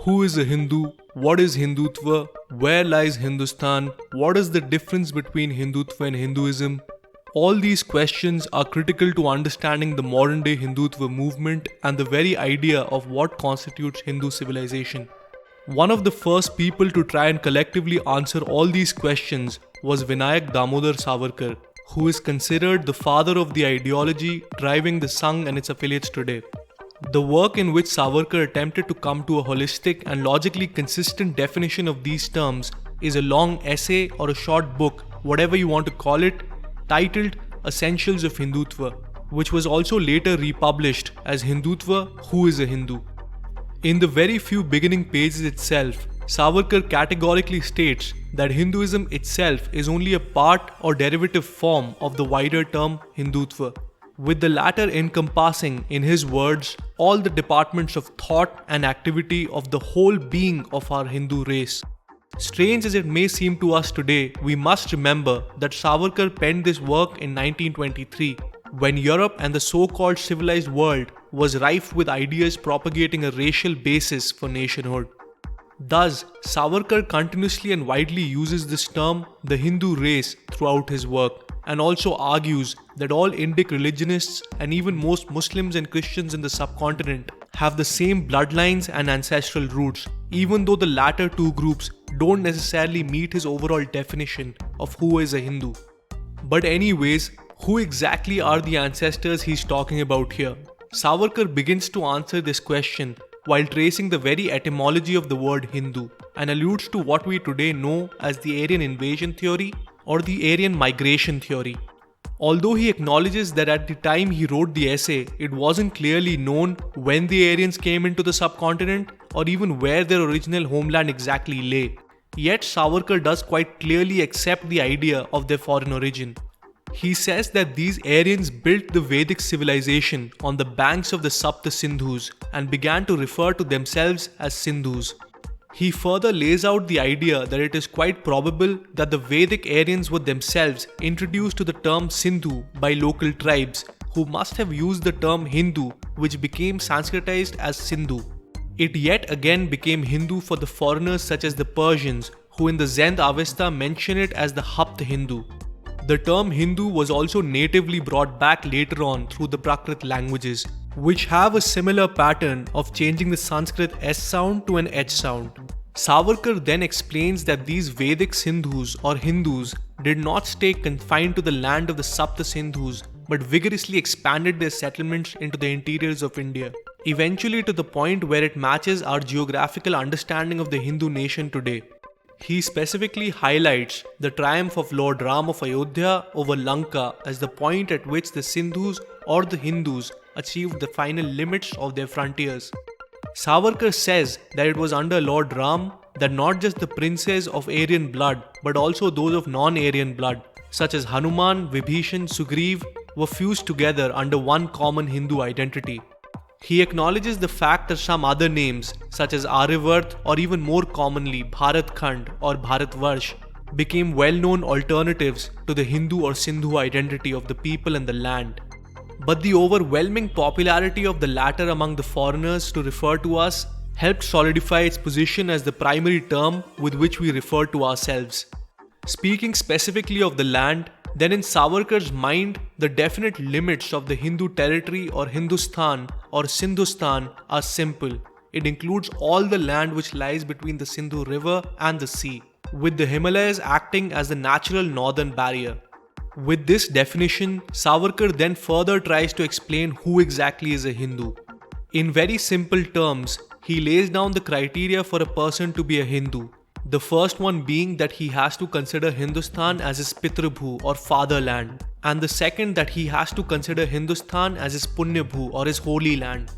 Who is a Hindu? What is Hindutva? Where lies Hindustan? What is the difference between Hindutva and Hinduism? All these questions are critical to understanding the modern day Hindutva movement and the very idea of what constitutes Hindu civilization. One of the first people to try and collectively answer all these questions was Vinayak Damodar Savarkar, who is considered the father of the ideology driving the Sangh and its affiliates today. The work in which Savarkar attempted to come to a holistic and logically consistent definition of these terms is a long essay or a short book, whatever you want to call it, titled Essentials of Hindutva, which was also later republished as Hindutva, Who is a Hindu? In the very few beginning pages itself, Savarkar categorically states that Hinduism itself is only a part or derivative form of the wider term Hindutva, with the latter encompassing, in his words, all the departments of thought and activity of the whole being of our Hindu race. Strange as it may seem to us today, we must remember that Savarkar penned this work in 1923, when Europe and the so-called civilized world was rife with ideas propagating a racial basis for nationhood. Thus, Savarkar continuously and widely uses this term, the Hindu race, throughout his work, and also argues that all Indic religionists and even most Muslims and Christians in the subcontinent have the same bloodlines and ancestral roots, even though the latter two groups don't necessarily meet his overall definition of who is a Hindu. But anyways, who exactly are the ancestors he's talking about here? Savarkar begins to answer this question while tracing the very etymology of the word Hindu and alludes to what we today know as the Aryan invasion theory or the Aryan migration theory. Although he acknowledges that at the time he wrote the essay, it wasn't clearly known when the Aryans came into the subcontinent or even where their original homeland exactly lay. Yet Savarkar does quite clearly accept the idea of their foreign origin. He says that these Aryans built the Vedic civilization on the banks of the Sapta Sindhus and began to refer to themselves as Sindhus. He further lays out the idea that it is quite probable that the Vedic Aryans were themselves introduced to the term Sindhu by local tribes who must have used the term Hindu, which became Sanskritized as Sindhu. It yet again became Hindu for the foreigners such as the Persians, who in the Zend Avesta mention it as the Hapt Hindu. The term Hindu was also natively brought back later on through the Prakrit languages, which have a similar pattern of changing the Sanskrit S sound to an H sound. Savarkar then explains that these Vedic Sindhus or Hindus did not stay confined to the land of the Sapta Sindhus but vigorously expanded their settlements into the interiors of India, eventually to the point where it matches our geographical understanding of the Hindu nation today. He specifically highlights the triumph of Lord Ram of Ayodhya over Lanka as the point at which the Sindhus or the Hindus achieved the final limits of their frontiers. Savarkar says that it was under Lord Ram that not just the princes of Aryan blood but also those of non-Aryan blood such as Hanuman, Vibhishan, Sugriv were fused together under one common Hindu identity. He acknowledges the fact that some other names such as Aryavart or even more commonly Bharat Khand or Bharatvarsh became well-known alternatives to the Hindu or Sindhu identity of the people and the land. But the overwhelming popularity of the latter among the foreigners to refer to us helped solidify its position as the primary term with which we refer to ourselves. Speaking specifically of the land, then in Savarkar's mind, the definite limits of the Hindu territory or Hindustan or Sindhustan are simple. It includes all the land which lies between the Sindhu river and the sea, with the Himalayas acting as the natural northern barrier. With this definition, Savarkar then further tries to explain who exactly is a Hindu. In very simple terms, he lays down the criteria for a person to be a Hindu. The first one being that he has to consider Hindustan as his Pitrabhu or fatherland, and the second that he has to consider Hindustan as his Punyabhu or his holy land.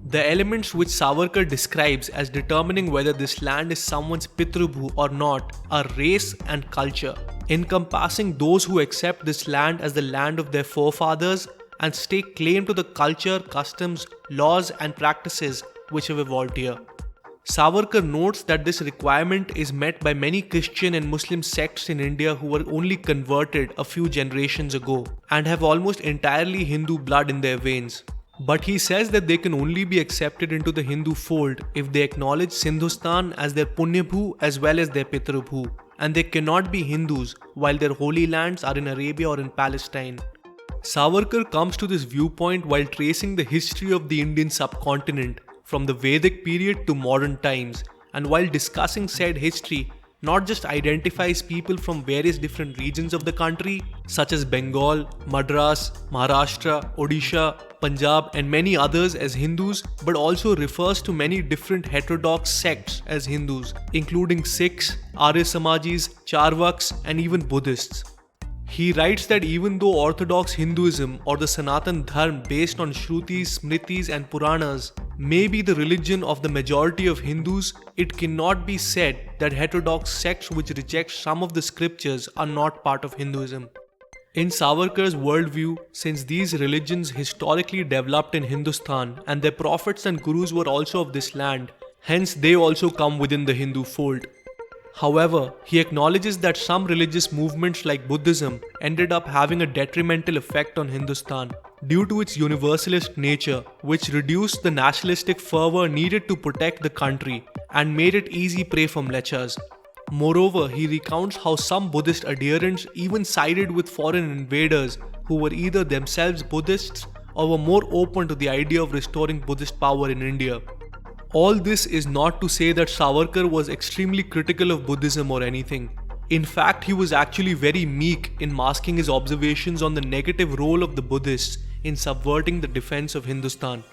The elements which Savarkar describes as determining whether this land is someone's Pitrabhu or not are race and culture, encompassing those who accept this land as the land of their forefathers and stake claim to the culture, customs, laws and practices which have evolved here. Savarkar notes that this requirement is met by many Christian and Muslim sects in India who were only converted a few generations ago and have almost entirely Hindu blood in their veins. But he says that they can only be accepted into the Hindu fold if they acknowledge Sindhustan as their Punyabhu as well as their Pitrabhu, and they cannot be Hindus while their holy lands are in Arabia or in Palestine. Savarkar comes to this viewpoint while tracing the history of the Indian subcontinent from the Vedic period to modern times, and while discussing said history, not just identifies people from various different regions of the country such as Bengal, Madras, Maharashtra, Odisha, Punjab and many others as Hindus, but also refers to many different heterodox sects as Hindus, including Sikhs, Arya Samajis, Charvaks and even Buddhists. He writes that even though Orthodox Hinduism or the Sanatan Dharma based on Shrutis, Smritis and Puranas may be the religion of the majority of Hindus, it cannot be said that heterodox sects which reject some of the scriptures are not part of Hinduism. In Savarkar's worldview, since these religions historically developed in Hindustan and their prophets and gurus were also of this land, hence they also come within the Hindu fold. However, he acknowledges that some religious movements like Buddhism ended up having a detrimental effect on Hindustan due to its universalist nature, which reduced the nationalistic fervor needed to protect the country and made it easy prey for mlechas. Moreover, he recounts how some Buddhist adherents even sided with foreign invaders who were either themselves Buddhists or were more open to the idea of restoring Buddhist power in India. All this is not to say that Savarkar was extremely critical of Buddhism or anything. In fact, he was actually very meek in masking his observations on the negative role of the Buddhists in subverting the defense of Hindustan.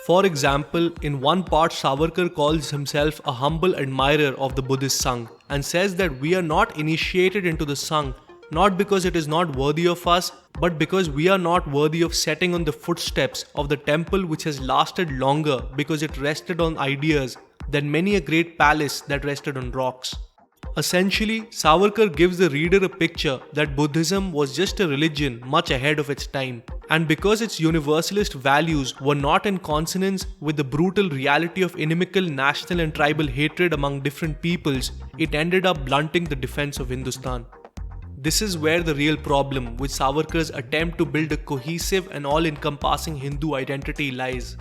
For example, in one part Savarkar calls himself a humble admirer of the Buddhist Sangh and says that we are not initiated into the Sangh not because it is not worthy of us, but because we are not worthy of setting on the footsteps of the temple which has lasted longer because it rested on ideas than many a great palace that rested on rocks. Essentially, Savarkar gives the reader a picture that Buddhism was just a religion much ahead of its time, and because its universalist values were not in consonance with the brutal reality of inimical national and tribal hatred among different peoples, it ended up blunting the defense of Hindustan. This is where the real problem with Savarkar's attempt to build a cohesive and all-encompassing Hindu identity lies.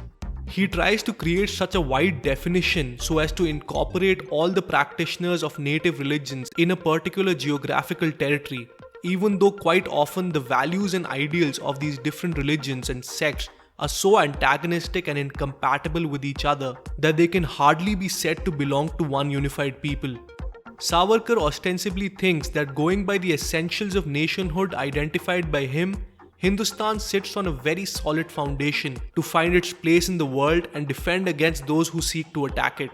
He tries to create such a wide definition so as to incorporate all the practitioners of native religions in a particular geographical territory, even though quite often the values and ideals of these different religions and sects are so antagonistic and incompatible with each other that they can hardly be said to belong to one unified people. Savarkar ostensibly thinks that going by the essentials of nationhood identified by him, Hindustan sits on a very solid foundation to find its place in the world and defend against those who seek to attack it.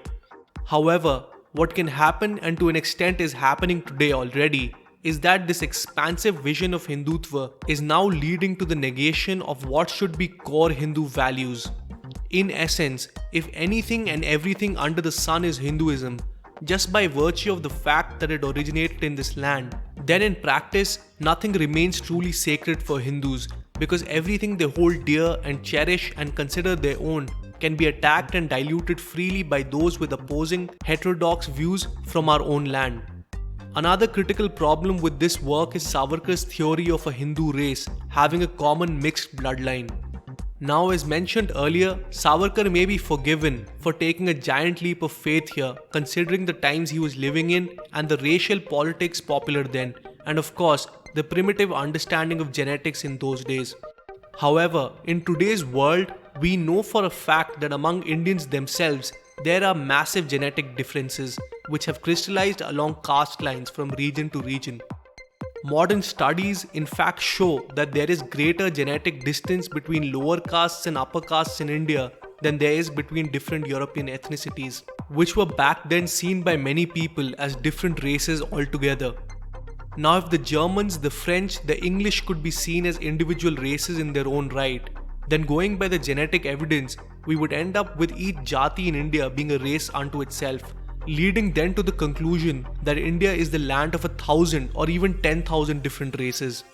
However, what can happen, and to an extent is happening today already, is that this expansive vision of Hindutva is now leading to the negation of what should be core Hindu values. In essence, if anything and everything under the sun is Hinduism, just by virtue of the fact that it originated in this land, then in practice, nothing remains truly sacred for Hindus because everything they hold dear and cherish and consider their own can be attacked and diluted freely by those with opposing heterodox views from our own land. Another critical problem with this work is Savarkar's theory of a Hindu race having a common mixed bloodline. Now, as mentioned earlier, Savarkar may be forgiven for taking a giant leap of faith here, considering the times he was living in and the racial politics popular then, and of course, the primitive understanding of genetics in those days. However, in today's world, we know for a fact that among Indians themselves, there are massive genetic differences which have crystallized along caste lines from region to region. Modern studies in fact show that there is greater genetic distance between lower castes and upper castes in India than there is between different European ethnicities, which were back then seen by many people as different races altogether. Now, if the Germans, the French, the English could be seen as individual races in their own right, then going by the genetic evidence, we would end up with each jati in India being a race unto itself, leading then to the conclusion that India is the land of 1,000 or even 10,000 different races.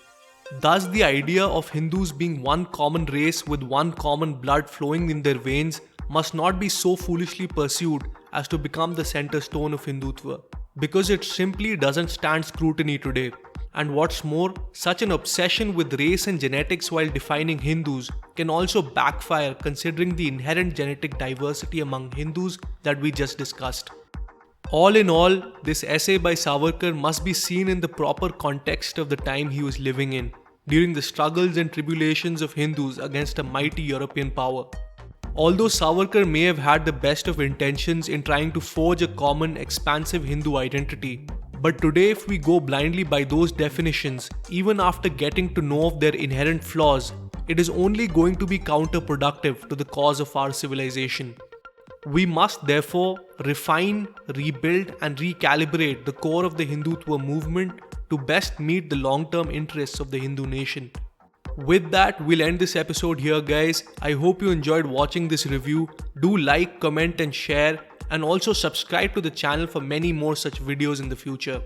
Thus, the idea of Hindus being one common race with one common blood flowing in their veins must not be so foolishly pursued as to become the center stone of Hindutva, because it simply doesn't stand scrutiny today. And what's more, such an obsession with race and genetics while defining Hindus can also backfire considering the inherent genetic diversity among Hindus that we just discussed. All in all, this essay by Savarkar must be seen in the proper context of the time he was living in, during the struggles and tribulations of Hindus against a mighty European power. Although Savarkar may have had the best of intentions in trying to forge a common expansive Hindu identity, but today if we go blindly by those definitions, even after getting to know of their inherent flaws, it is only going to be counterproductive to the cause of our civilization. We must therefore refine, rebuild and recalibrate the core of the Hindutva movement to best meet the long-term interests of the Hindu nation. With that, we'll end this episode here, guys. I hope you enjoyed watching this review. Do like, comment and share, and also subscribe to the channel for many more such videos in the future.